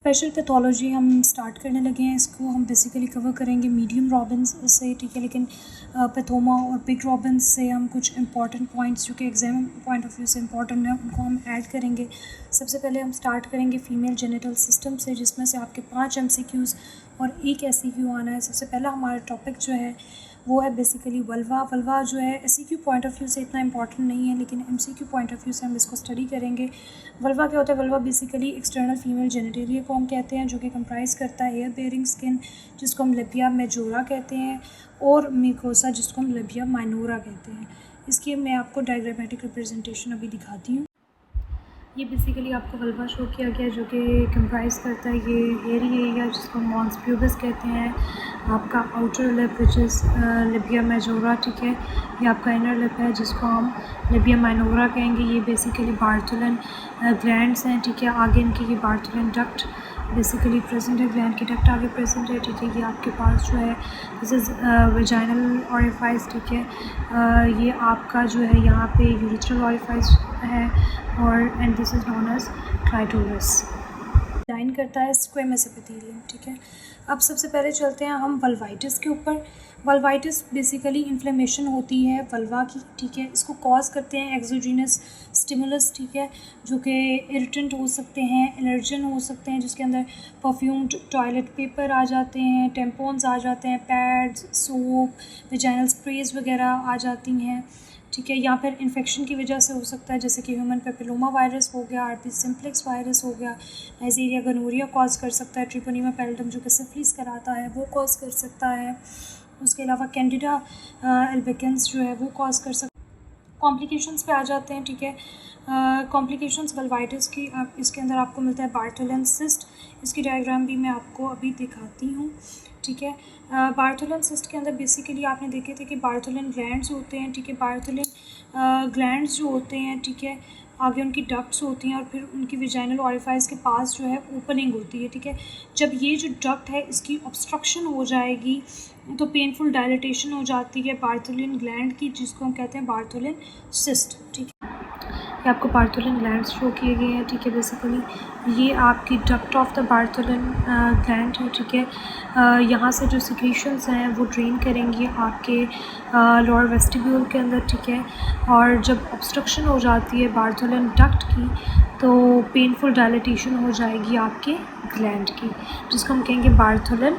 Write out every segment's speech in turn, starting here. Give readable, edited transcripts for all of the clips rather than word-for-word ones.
Special pathology हम start करने लगे हैं। इसको हम बेसिकली कवर करेंगे मीडियम रॉबिन्स से, ठीक है, लेकिन पैथोमा और बिग रॉबिन्स से हम कुछ इंपॉर्टेंट पॉइंट्स जो कि एग्जाम पॉइंट ऑफ व्यू से इंपॉर्टेंट है उनको हम ऐड करेंगे। सबसे पहले हम स्टार्ट करेंगे फ़ीमेल जेनिटल सिस्टम से, जिसमें से आपके 5 MCQs और 1 SEQ आना है। सबसे पहला हमारा टॉपिक जो है वो है बेसिकली वल्वा। वल्वा जो है SEQ पॉइंट ऑफ व्यू से इतना इंपॉर्टेंट नहीं है, लेकिन MCQ पॉइंट ऑफ व्यू से हम इसको स्टडी करेंगे। वल्वा क्या होता है? Vulva basically external female genitalia को हम कहते हैं, जो कि कंप्राइज करता है एयर बेयरिंग स्किन, जिसको हम लेबिया मेजोरा कहते हैं, और म्यूकोसा, जिसको हम लेबिया माइनोरा कहते हैं। इसकी मैं आपको डायग्रामेटिक रिप्रेजेंटेशन अभी दिखाती हूँ। ये बेसिकली आपको वल्वा शो किया गया, जो कि कंप्राइज करता है ये हेयरी एरिया जिसको मॉन्स प्यूबिस कहते हैं, आपका outer lip which is labia majora, ठीक है, ये आपका इनर लिप है जिसको हम लेबिया माइनोरा कहेंगे। ये बेसिकली बार्थुलन ग्लैंड्स हैं, ठीक है, आगे इनकी ये बार्थुलन डक्ट बेसिकली प्रेजेंट है, ग्लैंड की डक्ट आगे प्रेजेंट है, ठीक है। ये आपके पास जो है दिस इज़ वेजाइनल ऑरिफाइस, ठीक है, ये आपका जो है यहाँ पे यूरिथ्रल ऑरिफाइस है, और and this is known as clitoris. Line करता है स्क्वेमस एपिथेलियम, ठीक है। अब सबसे पहले चलते हैं हम वल्वाइटिस के ऊपर। वल्वाइटिस बेसिकली इन्फ्लेमेशन होती है वल्वा की, ठीक है। इसको कॉज करते हैं एक्सोजीनस स्टिमुलस, ठीक है, जो कि इरिटेंट हो सकते हैं, एलर्जन हो सकते हैं, जिसके अंदर परफ्यूम्ड टॉयलेट पेपर आ जाते हैं, टेम्पोन्स आ जाते हैं, पैड्स, सोप, वेजाइनल स्प्रेज वगैरह आ जाती हैं, ठीक है। या फिर इन्फेक्शन की वजह से हो सकता है, जैसे कि ह्यूमन पेपिलोमा वायरस हो गया, RP सिम्प्लेक्स वायरस हो गया, नाइजीरिया गनोरिया कॉज कर सकता है, ट्रिपोनीमा पैल्डम जो कि सिफिलिस कराता है वो कॉज कर सकता है। उसके अलावा कैंडिडा एल्बिकेंस जो है वो कॉज कर सकता है। कॉम्प्लिकेशंस पे आ जाते हैं, ठीक है। कॉम्प्लिकेशंस वल्वाइटिस की इसके अंदर आपको मिलता है बार्थोलन सिस्ट। इसकी डायग्राम भी मैं आपको अभी दिखाती हूँ, ठीक है। बार्थोलन सिस्ट के अंदर बेसिकली आपने देखे थे कि बार्थोलन ग्लैंड्स होते हैं, ठीक है। बार्थोलन ग्लैंड्स जो होते हैं, ठीक है, आगे उनकी डक्ट्स होती हैं और फिर उनकी विजाइनल ऑरिफाइस के पास जो है ओपनिंग होती है, ठीक है। जब ये जो डक्ट है इसकी ऑब्स्ट्रक्शन हो जाएगी तो पेनफुल डायलिटेशन हो जाती है बार्थोलिन ग्लैंड की, जिसको हम कहते हैं बार्थोलिन सिस्ट, ठीक है। ये आपको बार्थोलिन ग्लैंड्स शो किए गए हैं, ठीक है। बेसिकली ये आपकी duct of the Bartholin gland है, ठीक है। यहाँ से जो सिक्रीशंस हैं वो ड्रेन करेंगी आपके लोअर वेस्टिब्यूल के अंदर, ठीक है। और जब ऑब्स्ट्रक्शन हो जाती है बार्थोलिन डक्ट की तो पेनफुल डायलिटेशन हो जाएगी आपके ग्लैंड की, जिसको हम कहेंगे बार्थोलिन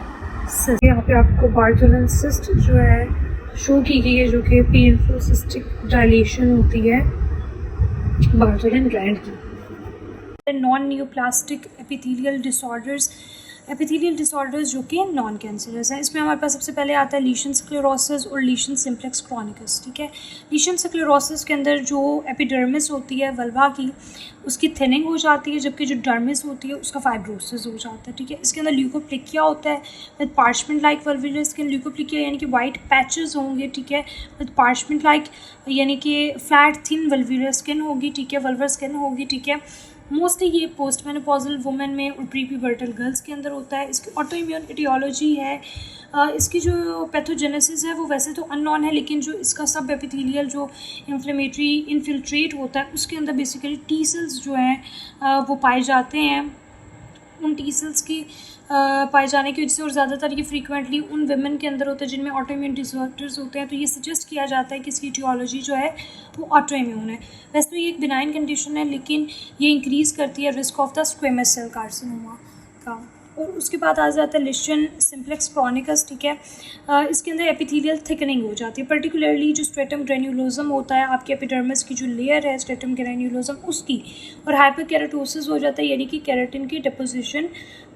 सिस्ट। यहाँ पे आपको बार्थोलिन सिस्ट जो है शो की गई है, जो कि पेनफुल सिस्टिक डायलेशन होती है बार्थोलिन ग्लैंड की। नॉन न्यूप्लास्टिक एपिथेलियल डिसऑर्डर्स जो कि नॉन कैंसरस हैं। इसमें हमारे पास सबसे पहले आता है लीशन स्क्लेरोसिस और लीशन सिम्प्लेक्स क्रॉनिकस, ठीक है। लीशन स्क्लेरोसिस के अंदर जो एपिडर्मिस होती है वल्वा की उसकी थिनिंग हो जाती है, जबकि जो डर्मिस होती है उसका फाइब्रोसिस हो जाता है, ठीक है। इसके अंदर ल्यूकोप्लिकिया होता है विद पार्चमेंट लाइक वल्वुलर स्किन। ल्यूकोप्लिकिया यानी कि वाइट पैचेस होंगे, ठीक है, विद पार्चमेंट लाइक यानी कि फ्लैट थिन वल्वुलर स्किन होगी, ठीक है, वल्वर स्किन होगी, ठीक है। मोस्टली ये पोस्ट मेनोपॉजल वुमेन में और प्री प्यूबर्टल गर्ल्स के अंदर होता है। इसकी ऑटो इम्यून एटियोलॉजी है। इसकी जो पैथोजेनेसिस है वो वैसे तो अननोन है, लेकिन जो इसका सब एपिथेलियल जो इन्फ्लेमेटरी इन्फिल्ट्रेट होता है उसके अंदर बेसिकली टी सेल्स जो हैं वो पाए जाते हैं। उन टी सेल्स की पाए जाने की वजह से और ज़्यादातर ये फ्रीक्वेंटली उन वुमेन के अंदर होता है जिनमें ऑटो इम्यून डिसऑर्डर्स होते हैं, तो ये सजेस्ट किया जाता है कि इसकी एटियोलॉजी जो है वो ऑटो इम्यून है। वैसे तो ये एक बिनाइन कंडीशन है, लेकिन ये इंक्रीज़ करती है risk of the squamous cell carcinoma का। और उसके बाद आ जाता है लीशन सिम्प्लेक्स क्रॉनिकस, ठीक है। इसके अंदर एपिथेलियल थिकनिंग हो जाती है, पर्टिकुलरली जो स्ट्रेटम ग्रेन्युलोजम होता है आपके एपिडर्मिस की जो लेयर है स्ट्रेटम ग्रेन्युलोजम उसकी, और हाइपरकेराटोसिस हो जाता है, यानी कि केराटिन की डिपोजिशन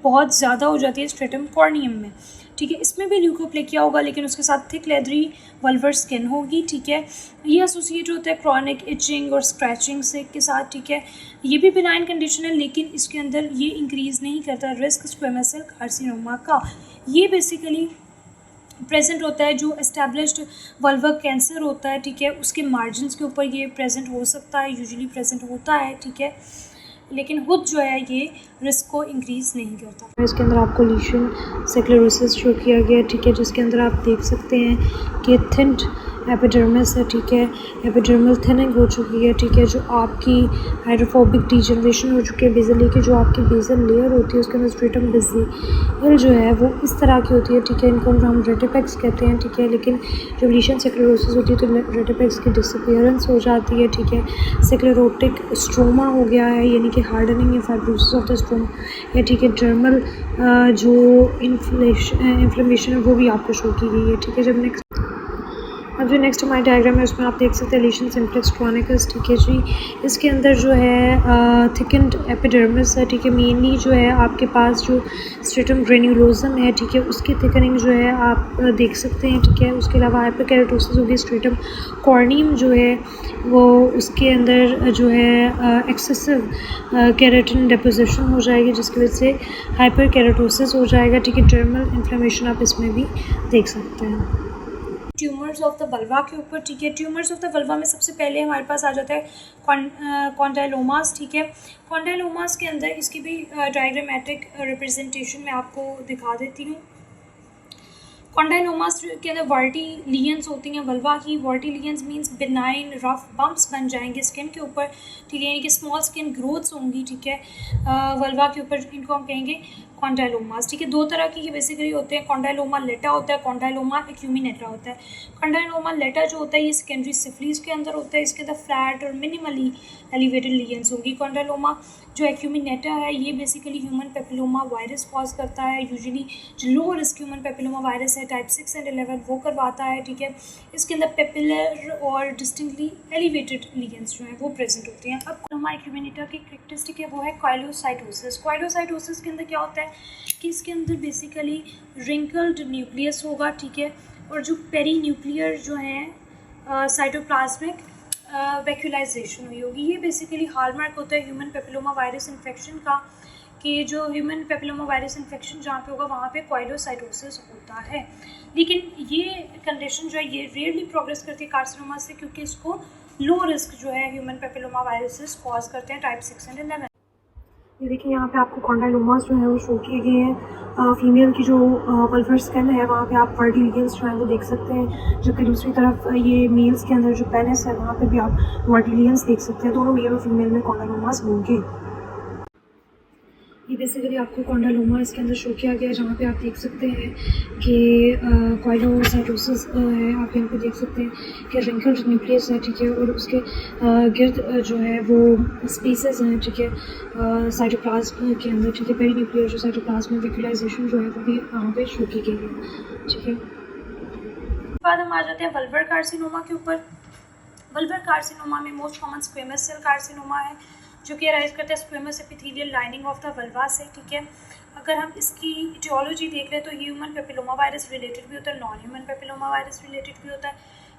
बहुत ज़्यादा हो जाती है स्ट्रेटम कॉर्नियम में, ठीक है। इसमें भी ल्यूकोप्लेकिया होगा, लेकिन उसके साथ थिक लेदरी वल्वर स्किन होगी, ठीक है। ये एसोसिएट होता है क्रॉनिक इचिंग और स्क्रैचिंग से के साथ, ठीक है। ये भी बिनाइन कंडीशन है, लेकिन इसके अंदर ये इंक्रीज़ नहीं करता रिस्क स्क्वेमस सेल कार्सिनोमा का। ये बेसिकली प्रेजेंट होता है जो एस्टैब्लिश्ड वल्वर कैंसर होता है, ठीक है, उसके मार्जिन्स के ऊपर ये प्रेजेंट हो सकता है, यूजुअली प्रेजेंट होता है, ठीक है, लेकिन खुद जो है ये रिस्क को इंक्रीज़ नहीं करता। इसके अंदर आपको लीशन स्क्लेरोसिस शो किया गया, ठीक है, जिसके अंदर आप देख सकते हैं कि थिंड एपिडर्मिस है, ठीक है, एपिडर्मल थिनिंग हो चुकी है, ठीक है, जो आपकी हाइड्रोफोबिक डीजनरेशन हो चुकी है बेसल की जो आपकी बेसल लेयर होती है उसके अंदर स्ट्रेटम बेसिल जो है वो इस तरह की होती है, ठीक है, इनको हम रेटिपेक्स कहते हैं, ठीक है, लेकिन जब लीशन स्क्लेरोसिस होती है तो रेटिपेक्स की डिसअपीयरेंस हो जाती है, ठीक है, स्क्लेरोटिक स्ट्रोमा हो गया है यानी कि हार्डनिंग या फाइब्रोसिस ऑफ द स्ट्रोमा या ठीक है डर्मल जो इन्फ्लेमेशन है वो भी आपको शो की गई है, ठीक है। जब अब जो नेक्स्ट हमारे डायग्राम है उसमें आप देख सकते हैं लीशन सिम्प्लेक्स क्रॉनिकस, ठीक है जी, इसके अंदर जो है थिकन्ड एपिडर्मिस है, ठीक है, मेनली जो है आपके पास जो स्ट्रेटम ग्रेन्युलोजम है, ठीक है, उसकी थिकनिंग जो है आप देख सकते हैं, ठीक है। उसके अलावा हाइपरकेराटोसिस होगी, स्ट्रेटम कॉर्नियम जो है वो उसके अंदर जो है एक्सेसिव केराटिन डिपोजिशन हो जाएगी जिसकी वजह से हाइपरकेराटोसिस हो जाएगा, ठीक है। डर्मल इन्फ्लेमेशन आप इसमें भी देख सकते हैं। ट्यूमर्स ऑफ द वल्वा के ऊपर, ठीक है, ट्यूमर्स ऑफ द वल्वा में सबसे पहले हमारे पास आ जाता है कॉन्डाइलोमास, ठीक है। कॉन्डाइलोमास के अंदर इसकी भी डायग्रामेटिक रिप्रेजेंटेशन मैं आपको दिखा देती हूँ। कॉन्डाइलोमास के अंदर वर्टिलियंस होती हैं वल्वा की। वर्टिलियंस मींस बिनाइन रफ बम्प्स बन जाएंगे स्किन के ऊपर, ठीक है, यानी कि स्मॉल स्किन ग्रोथ्स होंगी, ठीक है, वल्वा के ऊपर, इनको हम कहेंगे कॉन्डाइलोमास, ठीक है। दो तरह की ये बेसिकली होते हैं, कॉन्डाइलोमा लेटा होता है, कॉन्डाइलोमा एक्यूमिनेटा होता है। कॉन्डाइलोमा लेटा जो होता है ये सेकेंडरी सिफिलिस के अंदर होता है, इसके अंदर फ्लैट और मिनिमली एलिवेटेड लीजन्स होंगी। कॉन्डाइलोमा जो एक्यूमिनेटा है ये basically human papilloma virus cause करता है, यूजुअली जो low risk human papilloma virus है टाइप 6 एंड 11 वो करवाता है, ठीक है। इसके अंदर पेपिलर और डिस्टिंक्टली एलिवेटेड लीजन्स जो हैं वो प्रेजेंट होती हैं। अब हमारे एक्यूमिनेटा की कैरेक्टरिस्टिक है वो है कॉइलोसाइटोसिस। कॉइलोसाइटोसिस के अंदर क्या होता है कि इसके अंदर बेसिकली रिंकल्ड न्यूक्लियस होगा, ठीक है, और जो पेरी न्यूक्लियर जो है साइटोप्लाज्मिक वैक्यूलाइजेशन हुई होगी। ये बेसिकली हॉलमार्क होता है ह्यूमन पेपिलोमा वायरस इन्फेक्शन का, कि जो ह्यूमन पेपिलोमा वायरस इन्फेक्शन जहाँ पे होगा वहाँ पे कॉइलोसाइटोसिस होता है। लेकिन ये कंडीशन जो है ये रेयरली प्रोग्रेस करती है कार्सिनोमा से, क्योंकि इसको लो रिस्क जो है ह्यूमन पेपिलोमा वायरसेस कॉज करते हैं टाइप 6 एंड 11। ये देखिए यहाँ पे आपको कॉन्डाइलोमास जो है वो शो किए गए हैं। फीमेल की जो वल्वर स्किन है वहाँ पे आप वर्टिलियंस जो है वो देख सकते हैं, जबकि दूसरी तरफ ये मेल्स के अंदर जो पेनिस है वहाँ पे भी आप वर्टिलियंस देख सकते हैं। दोनों मेल और फीमेल में कॉन्डाइलोमास होंगे। ये बेसिकली आपको कॉन्डाइलोमा इसके अंदर शो किया गया है, जहाँ पे आप देख सकते हैं कि कॉइलोसाइटोसिस है। आप यहाँ पे देख सकते हैं कि रिंकल्ड न्यूक्लियस है, ठीक है, और उसके गिर्द जो है वो स्पेसेस हैं, ठीक है, साइटोप्लाज्म के अंदर, ठीक है, पेरी न्यूक्लियर जो साइटोप्लाज्म वैक्यूलाइजेशन जो है वो भी यहाँ पे शो की गई है, ठीक है। बाद हम आ जाते हैं वल्वर कार्सिनोमा के ऊपर। वल्वर कार्सिनोमा में most common squamous cell carcinoma है जो कि अराइज करता है squamous epithelial lining of the vulva से, ठीक है। अगर हम इसकी इटियोलॉजी देख रहे हैं तो ह्यूमन पेपिलोमा वायरस रिलेटेड भी होता है, non human papilloma virus related भी होता है।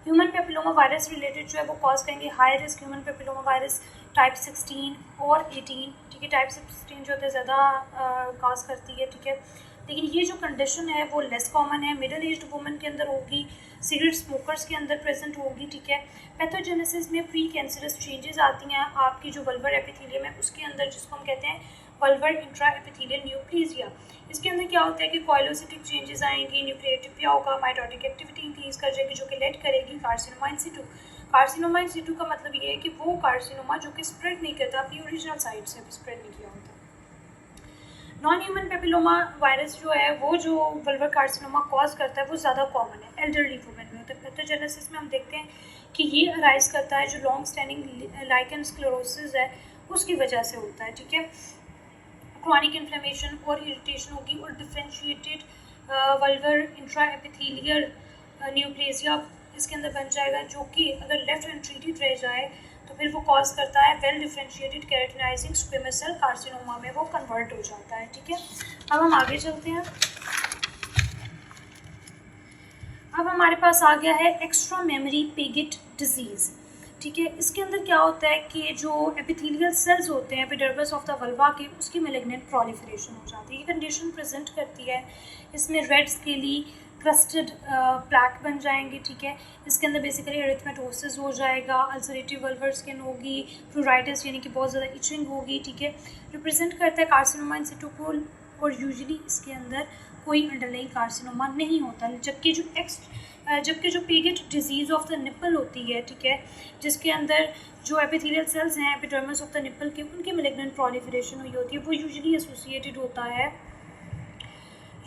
ह्यूमन पेपिलोमा वायरस रिलेटेड जो है वो कॉज करेंगे high risk human papilloma virus type 16 और 18, ठीक है। टाइप 16 जो होता है ज़्यादा कॉज करती है, ठीक है, लेकिन ये जो कंडीशन है वो लेस कॉमन है, मिडिल एज्ड वुमेन के अंदर होगी, सिगरेट स्मोकर्स के अंदर प्रेजेंट होगी, ठीक है। पैथोजेनेसिस में प्री कैंसरस चेंजेस आती हैं आपकी जो वल्वर एपिथेलियम है उसके अंदर, जिसको हम कहते हैं वल्वर इंट्रा एपिथेलियल न्यूक्लिया। इसके अंदर क्या होता है कि कॉइलोसिटिक चेंजेस आएंगी, न्यूक्लियोटिपिया होगा, माइटोटिक एक्टिविटी इंक्रीज कर जाएगी जो कि लेड करेगी कार्सिनोमा इन सिटू। कार्सिनोमा इन सिटू का मतलब ये है कि वो कार्सिनोमा जो कि स्प्रेड नहीं करता, अपनी ओरिजिनल साइट से भी स्प्रेड नहीं किया होता। नॉन ह्यूमन पेपिलोमा वायरस जो है वो जो वल्वर कार्सिनोमा कॉज करता है वो ज़्यादा कॉमन है, एल्डरली वुमेन में होता है। पैथोजेनेसिस में हम देखते हैं कि ये अराइज करता है जो लॉन्ग स्टैंडिंग लाइकन स्क्लेरोसिस है उसकी वजह से होता है, ठीक है। क्रॉनिक इन्फ्लेमेशन और इरिटेशन होगी और differentiated vulvar intraepithelial neoplasia इसके अंदर बन जाएगा, जो कि अगर लेफ्ट अनट्रीटेड रह जाए तो फिर वो कॉज करता है well differentiated keratinizing squamous cell carcinoma में वो कन्वर्ट हो जाता है, ठीक है। अब हम आगे चलते हैं। अब हमारे पास आ गया है एक्स्ट्रा मेमोरी पेगिट डिजीज़, ठीक है। इसके अंदर क्या होता है कि जो एपिथेलियल सेल्स होते हैं एपिडर्मिस ऑफ द वल्वा के, उसकी मैलिग्नेंट प्रोलिफरेशन हो जाती है। ये कंडीशन प्रेजेंट करती है, इसमें रेड स्केली क्रस्टेड प्लैक बन जाएंगे, ठीक है। इसके अंदर बेसिकली एरिथमेटोसिस हो जाएगा, अल्सरेटिव वल्वर स्किन होगी, प्लूराइटिस यानी कि बहुत ज़्यादा इचिंग होगी, ठीक है। रिप्रेजेंट करता है कार्सिनोमा इन सिटू को, और यूजुअली इसके अंदर कोई अंडरलाइंग कार्सिनोमा नहीं होता, जबकि जो जबकि जो पीगेट डिजीज़ ऑफ द निपल होती है, ठीक है, जिसके अंदर जो एपिथेलियल सेल्स हैं एपिडर्मिस ऑफ द निपल के, उनके मेलिग्नेंट प्रोलिफरेशन हुई होती है, वो यूजुअली एसोसिएटेड होता है,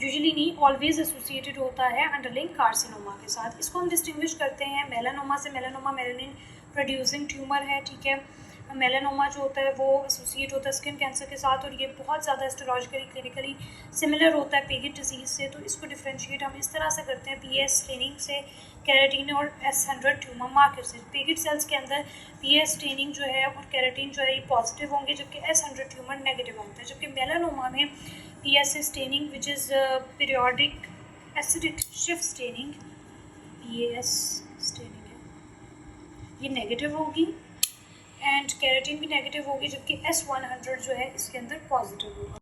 यूजुअली नहीं ऑलवेज एसोसिएटेड होता है अंडरलाइंग कार्सिनोमा के साथ। इसको हम डिस्टिंग्विश करते हैं मेलानोमा से। मेलानोमा मेलानिन प्रोड्यूसिंग ट्यूमर है, ठीक है। मेलानोमा जो होता है वो एसोसिएट होता है स्किन कैंसर के साथ, और ये बहुत ज़्यादा हिस्टोलॉजिकली क्लिनिकली सिमिलर होता है पेगेट डिजीज़ से। तो इसको डिफ्रेंशिएट हम इस तरह से करते हैं पीएस स्टेनिंग से, केराटिन और S100 ट्यूमर मार्कर से। पेगेट सेल्स के अंदर पीएस स्टेनिंग जो है और केराटिन जो है ये पॉजिटिव होंगे, जबकि S100 ट्यूमर नेगेटिव होता है। जबकि मेलानोमा में PS staining which is periodic acidic shift staining, PS staining है ये नेगेटिव होगी, एंड केराटिन भी नेगेटिव होगी, जबकि S100 जो है इसके अंदर पॉजिटिव होगा।